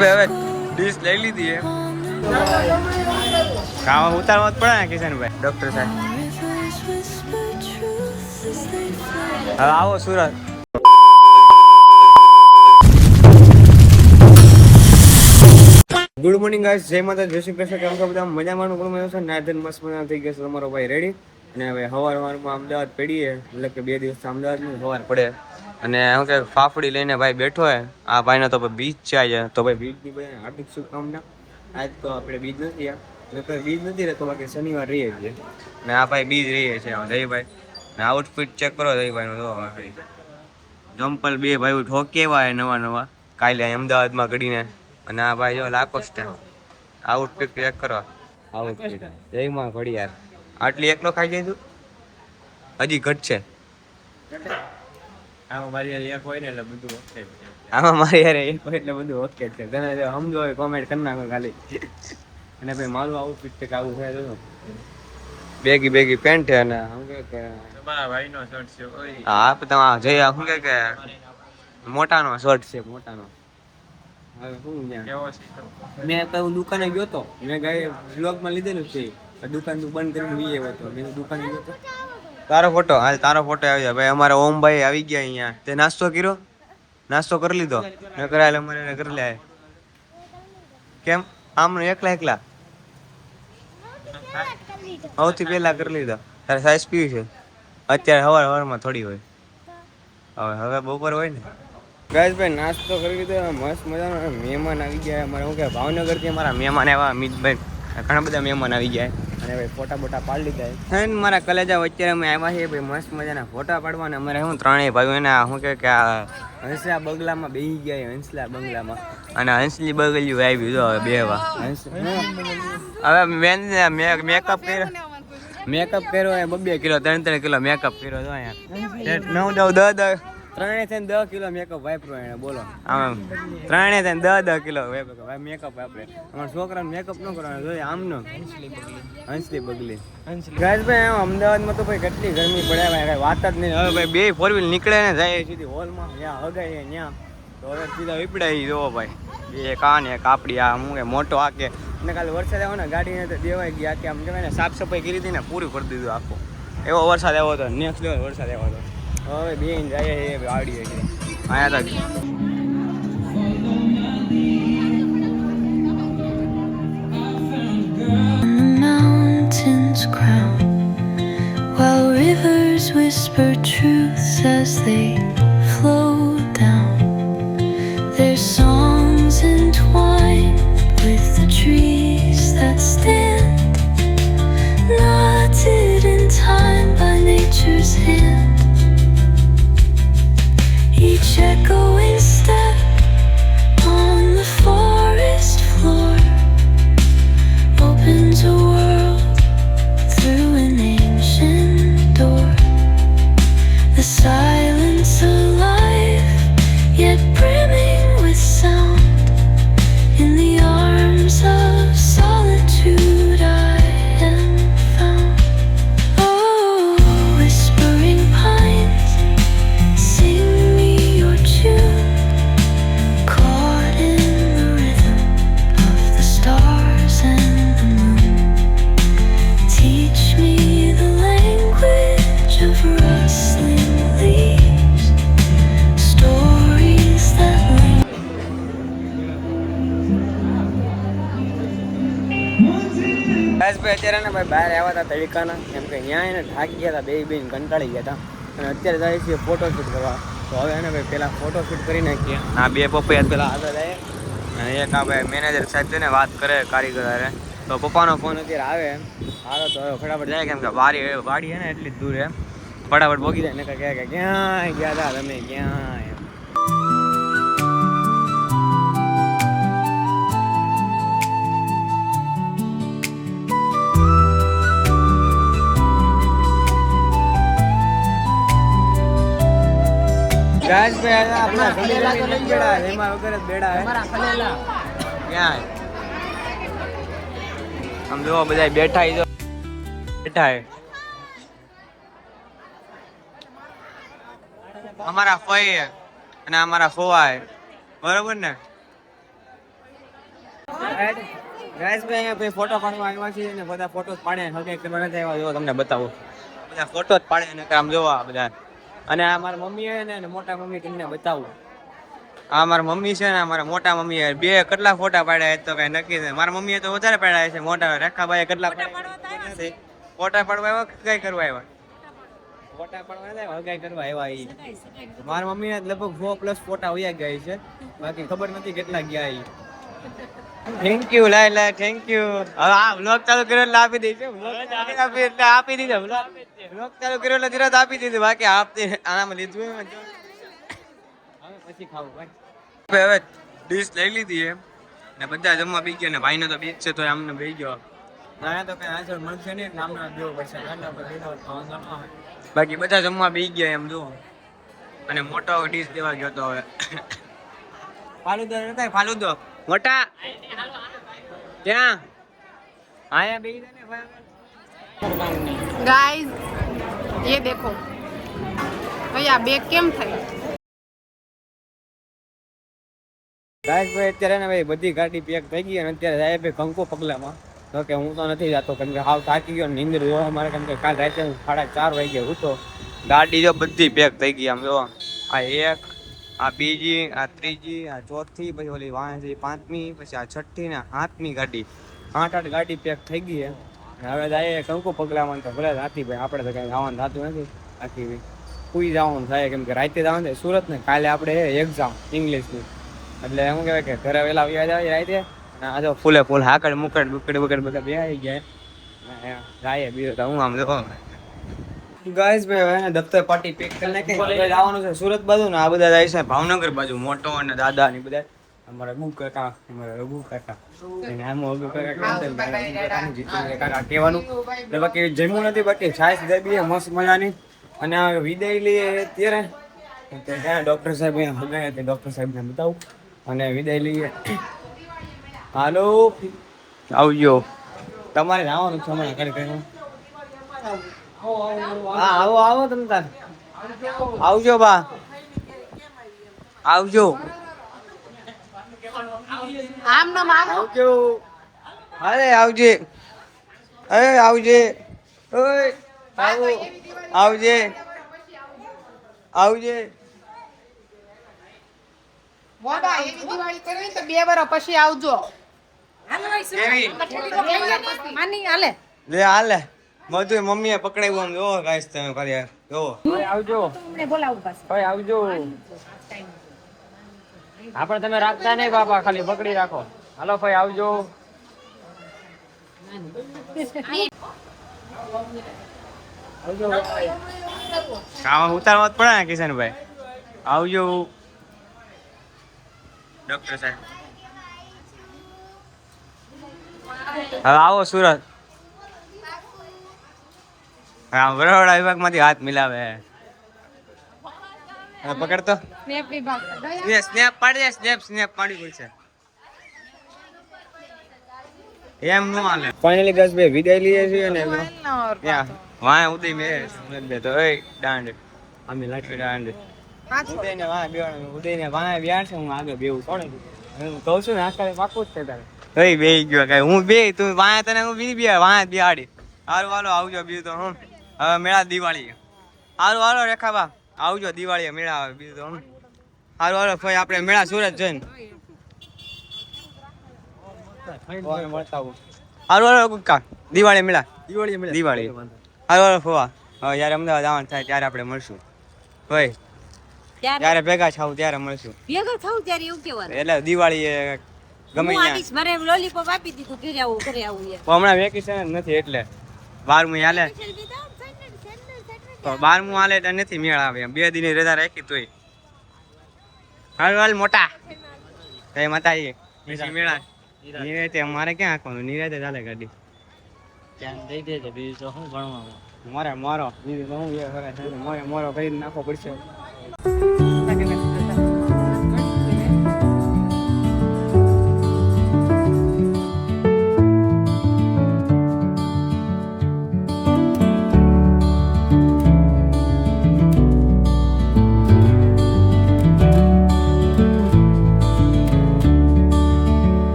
હવે ડીશ લઈ લીધી હે ખાવા ઉતારવા જ પડે ને કિશનભાઈ ડોક્ટર સાહેબ હવે આવો સુરત ગુડ મોર્નિંગ ગાઈસ જય માતા જય શ્રી કૃષ્ણ કેમ છો બધા મજામાં ગુડ મોર્નિંગ છે નાયધન મસ્ત મજા થઈ ગયો છે તમારો ભાઈ રેડી અને હવે સવારમાં અમદાવાદ પડીએ એટલે કે 2 દિવસ અમદાવાદની સવાર પડે અને હું કે ફાફડી લઈને ભાઈ બેઠો હે આ ભાઈનો તો બીચ છે આજે તો ભાઈ બીજની ભાઈ હાર્દિક શુભકામના આજ તો આપણે બીજ નથી નકર બીજ નથી રહેતો બાકી શનિવાર રહીએ છીએ ને આ ભાઈ બીજ રહીએ છે જયભાઈ ને આઉટફિટ ચેક કરો જયભાઈનો જો જમ્પલ બે ભાઈ ઠોકેવા નવા કાલે અમદાવાદમાં ઘડીને અને આ ભાઈ જો લાખો આઉટફિટ ચેક કરો આઉટફિટ જયમાં ઘડી યાર આટલી એકલો ખાઈ જાય તું હજી ઘટશે આમાં મારી યાર એક હોય ને એટલે બધું ઓકે આમાં મારી યાર એક હોય એટલે બધું ઓકે છે તને જો સમજો હોય કોમેન્ટ કરી નાખો ખાલી અને ભાઈ મારું આઉટફિટ છે આવું છે જો બેગી પેન્ટ છે અને શું કે તમારા ભાઈનો શર્ટ છે હા તમારા જય શું કે મોટાનો શર્ટ છે મોટાનો હવે શું મેં તો દુકાને ગયો તો મેં ગાય વ્લોગમાં લીધેલું છે દુકાન તું બંધ કરીને વી આવ્યો હતો મેં દુકાને ગયો તો તારો ફોટો આવી જાય ભાઈ અમારા ઓમભાઈ આવી ગયા અહીંયા તે નાસ્તો કરી લીધો ન કરાયેલો અમારે કરી લે કેમ આમ એકલા સૌથી પહેલા કરી લીધો તારે સાઈઝ પીવી છે અત્યારે હવારમાં થોડી હોય હવે બપોર હોય ને ગાઈસ ભાઈ નાસ્તો કરી લીધો મસ્ત મજાનો મહેમાન આવી ગયા અમારે શું કે ભાવનગરથી અમારા મહેમાન આવ્યા અમિતભાઈ ઘણા બધા મહેમાન આવી ગયા અને ભાઈ ફોટા બોટા પાડી લીધા અને મારા કલેજા અત્યારે અમે આવ્યા છીએ ભાઈ મસ્ત મજાના ફોટા પાડવાના અમારે શું ત્રણેય ભાઈઓ એને શું કે આ હંસલા બંગલામાં બેસી ગયા હંસલા બંગલામાં અને હંસલી બગલિયું આવી જો હવે બેવા હવે મેકઅપ કર્યો 2 કિલો 3 કિલો મેકઅપ કર્યો જો અહીંયા 9 10 ત્રણે થઈને 10 કિલો મેકઅપ વાપરો એને બોલો આમ ત્રણે થઈને 10 કિલો મેકઅપ વાપરે અમારા છોકરાને મેકઅપ ન કરવાનો જોઈએ આમનો હંસલી બગલી ગાઈસ ભાઈ અમદાવાદમાં તો ભાઈ કેટલી ગરમી પડે ભાઈ વાત જ નહીં હવે ભાઈ 2 4 વ્હીલ નીકળે ને જાય સીધી હોલમાં ત્યાં હગાય ત્યાં તો હવે સીધા વિપડાઈ જોવો ભાઈ 2 કાન એક આપડી આ હું કે મોટો આ કે ને કાલે વરસાદ આવ્યો ને ગાડીને તો દેવાઈ ગયા કે આમ કહેવાય ને સાફ સફાઈ કરી હતી ને પૂરી કરી દીધું આખું એવો વરસાદ આવ્યો હતો નેક્સ્ટ લેવલ વરસાદ આવ્યો હતો હવે બેન જાય આવડી છે અહીંયા તક mountains crown while rivers whisper truths as they flow down their songs entwined with the trees that stand knotted in time by nature's hand each echoing step on the forest floor opens a world through an ancient door. The silence alive, yet brimming with sound. In the arms of solitude I am found. Oh, whispering pines, sing me your tune. Caught in the rhythm of the stars and the moon. Teach me the language of rustling leaves. Stories that linger. Guys ભાઈ અત્યારે ને ભાઈ બહાર આવ્યા હતા તડકાના કેમ કે અહીંયા એને થાકી ગયા હતા બે કંટાળી ગયા હતા અને અત્યારે જાય છે ફોટોશૂટ કરવા તો હવે એને ભાઈ પહેલાં ફોટોશૂટ કરી નાખીએ આ 2 પપ્પા પહેલાં આગળ જાય અને એક આ ભાઈ મેનેજર સાહેબ છે ને વાત કરે કારીગર તો પપ્પાનો ફોન અત્યારે આવે હાલો તો હવે ફટાફટ જાય કેમ કે વાડી છે ને એટલી જ દૂર ફટાફટ ભોગી જાય ને કહે કે ક્યાં ગયા હતા તમે ક્યાં ગાઈસ ભાઈ આપણા ખલેલા તો લઈ બેડા એમાં વગર જ બેડા અમારા ખલેલા ક્યાં આમ જો બધા બેઠા હે અમારા ફઈ અને અમારા ફોવા હે બરોબર ને ગાઈસ ભાઈ અહીંયા ફોટો પાડવા આવ્યા છીએ અને બધા ફોટો પાડે હગે કરવા નથી આવ્યા. જો તમને બતાવો બધા ફોટો જ પાડે ને આમ જોવા બધા. અને આ મારા મમ્મી હે ને મોટા મમ્મી તમને બતાવું. આ મારા મમ્મી છે ને મારા મોટા મમ્મી બે કેટલા ફોટા પાડ્યા તો કઈ નક્કી નથી. મારા મમ્મીએ તો વધારે પાડ્યા છે મોટા. રેખાભાઈ કેટલા ફોટા પાડવા આવ્યા કઈ કરવા આવ્યા? ફોટા પાડવા આવ્યા હગાઈ કરવા આવ્યા. ઈ મારા મમ્મીને લગભગ 4+ ફોટા વયા ગયા છે, બાકી ખબર નથી કેટલા ગયા. ઈ થેન્ક યુ લાય થેન્ક યુ. હવે આ વ્લોગ ચાલુ કર્યો એટલે આપી દઈશું. આપી દીધો વ્લોગ ચાલુ કર્યો એટલે તરત આપી દીધું. બાકી આપતી આનામાં લીધું હવે પછી ખાવું ભાઈ. હવે ડીશ લઈ લીધી એમ ને બધા જમવા બી ગયા ને ભાઈને તો બીજ છે તો આમને બેસી ગયો. ના તો કઈ આન્સર મળશે નહીં, નામના દેવો પડશે. બાકી બધા જમવા બી ગયા એમ જો. અને મોટો ડીશ દેવા ગયો તો હવે ફાલુદો નતા ફાલુદો મોટા ક્યાં આયા બેહી ને गाइस ये देखो भैया बैग केम થઈ ગાઈસ ભાઈ અત્યારે ને ભાઈ બધી ગાડી પેક થઈ ગઈ અને અત્યારે જાય ભાઈ કંકુ પગલામાં. તો કે હું તો નથી જતો કેમ કે હાવ થાકી ગયો, નીંદર જોવા મારે કેમ કે કાલ રાતે 4:30 વાગે ઉઠો. ગાડી જો બધી પેક થઈ ગઈ આમ જો. આ એક, આ બીજી, આ ત્રીજી, આ ચોથી, પછી ઓલી વાંચી 5મી, પછી આ 6ઠી ને 7મી ગાડી. 8 ગાડી પેક થઈ ગઈ છે. હવે જાય કંકુ પગલામાં તો ભલે રાતી ભાઈ આપણે તો કઈ જવાનું થતું નથી. બાકી સુઈ જવાનું થાય કેમ કે રાતે જવાનું થાય સુરત ને. કાલે આપણે એક્ઝામ ઇંગ્લિશની એટલે શું કહેવાય કે ઘરે વહેલા વ્યા જાય રાતે. આ જો ફૂલે ફૂલ હાકડ મુકડ બુકડ બુકડ બધા બે આવી ગયા જાય બીજો તો હું આમ જો. ગાઈસ ભાઈ હવે દફતર પાર્ટી પેક કરી નાખી. હવે જવાનું છે સુરત બાજુ ને આ બધા જાય છે ભાવનગર બાજુ. મોટો અને દાદા ને બધા અમારા રઘુ કાકા, અમારા રઘુ કાકા આમ રઘુ કાકા કહેવાનું. બાકી જમ્યું નથી, બાકી છાશ દબી મસ્ત મજાની. અને આ વિદાય લઈએ ત્યારે ડોક્ટર સાહેબ અહીંયા હગાયા તે ડોક્ટર સાહેબને બતાવું અને વિદાય લઈએ. હાલો આવજો. તમારે જવાનું છે હમણાં કરી કરી. હા આવો આવો તમે તાર આવજો બા આવજો આમ ન માગો આવજો. અરે આવજે અરે આવજે ઓય આવો આવજે આવજે. મોટા એવી દિવાળી કરવી તો 2 વર્ષ પછી આવજો. માની હાલે લે હાલે મધુ મમ્મીએ પકડાવ્યું આમ જો ગાઈસ તમે કરી જો. આવજો મને બોલાવું બસ ભાઈ આવજો. આપણે તમે રાખતા નહીં બાપા, ખાલી પકડી રાખો. હાલો ભાઈ આવજો. કામ ઉતારવા જ પડે ને કિશનભાઈ. આવજો ડોક્ટર સાહેબ. હવે આવો સુરત. હા બરોડા વિભાગમાંથી હાથ મિલાવે. પકડતો સ્નેપ વિભાગ સ્નેપ પાડી દે. સ્નેપ પાડી પડશે એમ નો હાલે. ફાઇનલી ગાઈસ બે વિદાય લઈએ છીએ ને ત્યાં વાય ઉદય મે બે તો એ દાંડ અમે લાઠી દાંડ ઉદય ને વાય બેવાનું. ઉદય ને વાય બેણ છે, હું આગળ બેવું છોડે. હું કહું છું ને આખરે પાકું જ છે તારે. એ બેહી ગયો કઈ હું બે તું વાય તને હું બી બે વાય બેહાડી. હારું હાલો આવજો બીજું તો હું હવે મેળા દિવાળી. હારું હાલો રેખાબા આવજો દિવાળી મેળા આવે બીજું તો હું. હારું હાલો ભાઈ આપણે મેળા સુરત જઈને મળતા આવું. હારું હાલો કુકા દિવાળી મેળા દિવાળી. હારું હાલો ફોવા હવે જયારે અમદાવાદ આવવાનું થાય ત્યારે આપણે મળશું ભાઈ. ત્યારે ભેગા થાવ ત્યારે મળશું. ભેગા થાવ ત્યારે એવું કેવાનું એટલે દિવાળી ગમે હું આવીશ, મારે લોલીપોપ આપી દીધું ઘરે આવું યાર. હમણાં વેકેશન નથી એટલે 12મું હાલે તો 12મું હાલે એટલે નથી મેળ આવે એમ. 2 દિનની રજા રાખી તોય. હાલ હાલ મોટા કઈ માતાજી પછી મેળા નિરાતે અમારે ક્યાં આખવાનું નિરાતે ચાલે ગાડી. ધ્યાન દઈ દેજે બીજું તો શું ભણવાનું. મારો બીજું તો હું મોરો કરી નાખવો પડશે.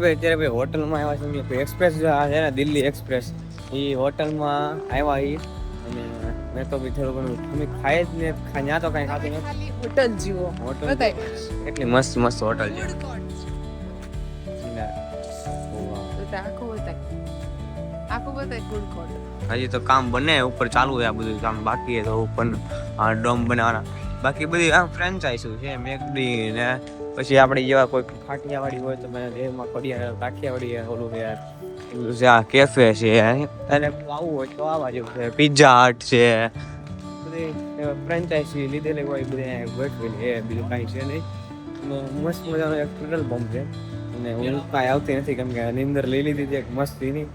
ભાઈ અત્યારે ભાઈ હોટલમાં આવ્યા છે અમે એક્સપ્રેસ છે ને દિલ્હી એક્સપ્રેસ એ હોટલમાં આવ્યા એ અને મેં તો બી થોડું ઘણું અમે ખાઈ જ ને ત્યાં તો કાંઈ ખાતું નથી હોટલ જીવો હોટલ બતાય એટલી મસ્ત મસ્ત હોટલ છે આખું બતાય ફૂડ કોર્ટ હજી તો કામ બને ઉપર ચાલુ છે આ બધું કામ બાકી છે તો ઉપર ડોમ બનાવવાના બાકી બધી આમ ફ્રેન્ચાઇઝ છે મેકડી ને પછી આપણે જેવા કોઈ કાઠિયાવાડી હોય તો મને દેહમાં કાઠિયાવાડી ઓલું છે આ કેફે છે અને આવું હોય તો આવા જેવું છે પિઝા હટ છે બધી ફ્રેન્ચાઇઝ લીધેલી હોય બધી ગોઠવેલી એ બીજું કાંઈ છે નહીં મસ્ત મજાનો એક પેટ્રોલ પંપ છે અને હું કાંઈ આવતી નથી કેમ કે એની અંદર લઈ લીધી છે એક મસ્તીની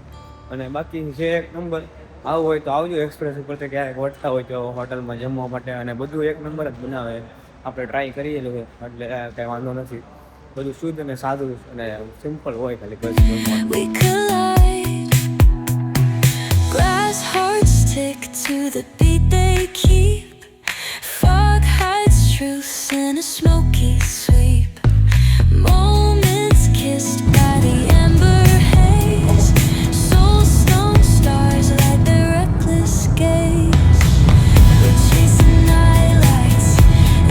અને બાકી છે એક નંબર આવું હોય તો આવજો એક્સપ્રેસ ઉપર તો ક્યારેક વટતા હોય તો હોટલમાં જમવા માટે અને બધું એક નંબર જ બનાવે આપણે ટ્રાય કરીએલું છે એટલે કાંઈ વાંધો નથી બધું શુદ્ધ અને સાદું અને સિમ્પલ હોય ખાલી બસ We collide. Glass hearts stick to the beat they keep. Fog hides truth in a smoky sweep. Moments kissed by the ember haze. Soul-stone stars light their reckless gaze. We're chasing nightlights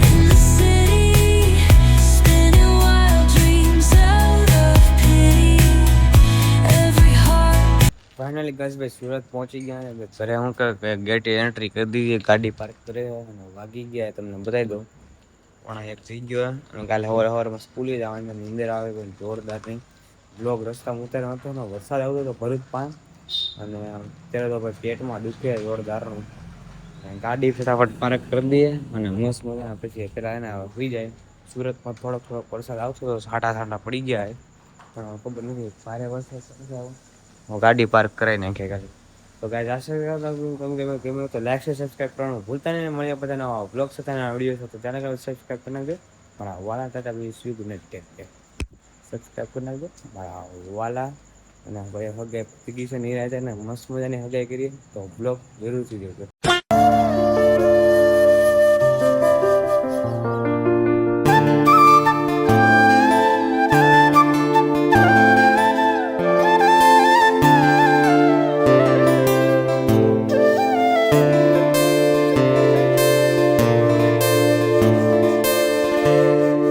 in the city, spinning wild dreams out of pity. Every heart. Finally ગસભાઈ સુરત પહોંચી ગયા ને ઘરે હું gate entry કરી દીધી ગાડી park કરે અને વાગી ગયા તમને બતાવી દઉં પણ એક થઈ ગયો અને કાલે સવારમાં સ્કૂલે જવાની નીંદર આવે કોઈ જોરદાર નહીં બ્લોક રસ્તામાં ઉતાર્યો હતો ને વરસાદ આવતો હતો ભરૂચ પાન અને અત્યારે તો ભાઈ પેટમાં દુખે જોરદારનું ગાડી ફટાફટ પાર્ક કરી દઈએ અને મસ્ત મજા પછી પેલા એને સુઈ જાય સુરતમાં થોડોક વરસાદ આવતો તો છાંટા પડી ગયા પણ ખબર નથી ભારે વરસાદ હું ગાડી પાર્ક કરાવી નાખીએ ખાલી તો ગાઈઝ આશા તમે ગમે તો લાઈક છે સબસ્ક્રાઈબ કરવાનું ભૂલતા નહીં મળીએ બધા નવા બ્લોગ્સ હતા નવા વિડીયો હતો ચેનલ સબસ્ક્રાઈબ કરી નાખજો મારા વાલા ટાટા બી સ્વીગ નેટ સબસ્ક્રાઈબ કરી નાખજો મારા વાલા અને ભાઈ હગાઈ પીગી છે નિરાય ને મસ્ત મજાની હગાઈ કરીએ તો બ્લોગ જરૂરથી જોજો